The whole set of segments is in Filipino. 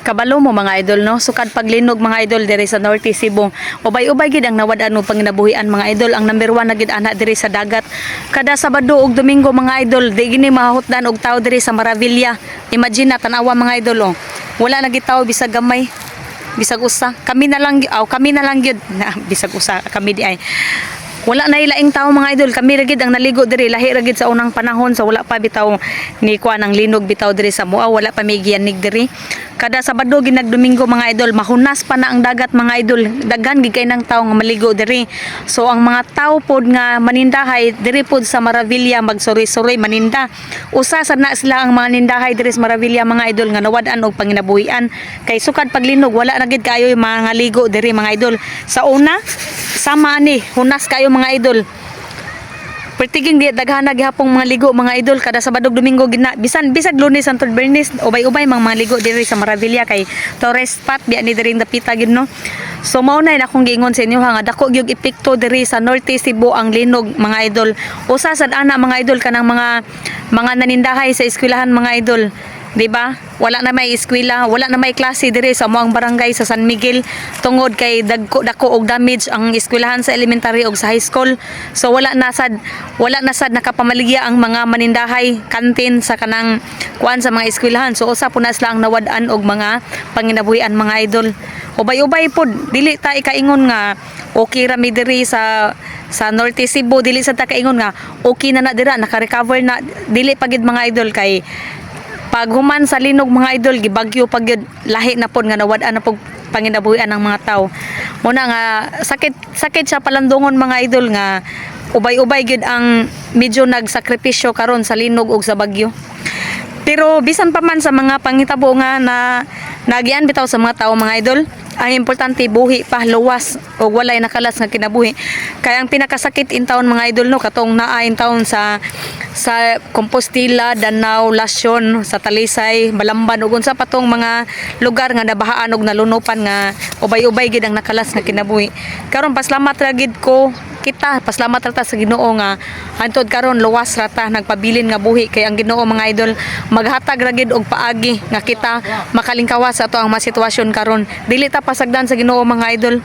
Kabalo mo mga idol no, sukad paglinog mga idol diri sa Norte Cebu. Ubay-ubay gid ang nawad-an og panginabuhian mga idol. Ang number 1 na gid ana diri sa dagat. Kada Sabado ug Domingo mga idol, di gini mahutdan og tawo diri sa Maravilla. Imagine na tanawa mga idol oh. Wala na gid tawo bisag gamay. Bisag usa. Kami na lang gyud na bisag usa kami di ay. Wala na ilaing tao mga idol, kami ra gid ang naligo diri, lahi ra gid sa unang panahon sa wala pa bitaw ni kuan ang linog bitaw diri sa Mua, wala pa may giyanig diri. Kada Sabado ginag Domingo mga idol, mahunas pa na ang dagat mga idol, daghan gid kay nang tawo nga maligo diri. So ang mga tawo pod nga manindahay diri pod sa Maravilla magsuri-suri maninda. Usa sad na sila ang mga nindahay diri sa Maravilla mga idol nga nawad-an og panginabuhian. Kay sukad paglinog wala na gid kayo yung mga ligo diri mga idol. Sa una sama ni hunas kayo mga idol. Pertiging di daghana gihapong mga ligo mga idol kada Sabado Domingo gina bisan bisag Lunes Santo Bernes ubay-ubay mga ligo diri sa Maravilla kay tourist spot biya ni diri dapita gid no. So mao na akong giingon sa inyo nga dako gyud epekto diri sa Norte Cebu ang linog mga idol. Usa sad ana mga idol kanang mga nanindahay sa eskwelahan mga idol. Di ba? Wala na may eskwela, wala na may klase diri sa moang barangay sa San Miguel tungod kay dako og damage ang eskwelahan sa elementary ug sa high school. So wala na sad nakapamaligya ang mga manindahay, kantin sa kanang kuan sa mga eskwelahan. So usa po na sila ang nawad-an og mga panginabuhian mga idol. Ubay-ubay pod dili ta ikaingon nga okay ra mi diri sa Norte Cebu, dili sa ta kaingon nga okay na dira naka-recover na, dili pagid mga idol kay pag human sa linog mga idol gibagyo pag lahi na pod nga nawad-an na pog panginabuhian ng mga tao. Muna nga sakit sa palandungon mga idol nga ubay-ubay gid ang medyo nagsakripisyo karon sa linog ug sa bagyo. Pero bisan pa man sa mga pangitabo nga na nagian bitaw sa mga tao mga idol, ang importante buhi pa luwas o walay nakalas nga kinabuhi. Kaya ang pinakasakit in taon mga idol no katong naa in taon sa Compostela, Danau, Lasyon, sa Talisay, Balamban ug unsa pa tong mga lugar nga nabahaan og nalunupan nga ubay-ubay gid ang nakalas nga kinabuhi. Karon pasalamat ra gid ko kita, pasalamat ra ta sa Ginoo nga hantod karon luwas ra ta nagpabilin nga buhi kay ang Ginoo mga idol maghatag ra gid og paagi nga kita makalingkawas sa ato ang mga sitwasyon karon. Dili ta pasagdan sa Ginoo mga idol.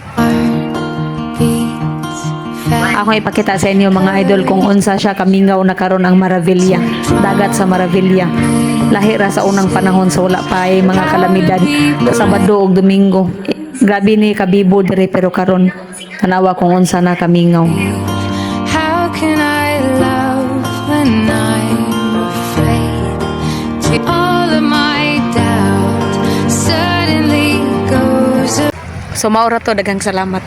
Ako ipakita sa inyo mga idol kung unsa siya kamingaw na karon ang Maravilla, dagat sa Maravilla. Lahi ra sa unang panahon sa wala pa ay mga kalamidad sa Sabado ug Domingo. Grabe ni kabibo diri pero karon tanawa kung unsa na kamingaw. How can I love when I'm afraid to all of my doubt suddenly goes. So maura to daghang salamat.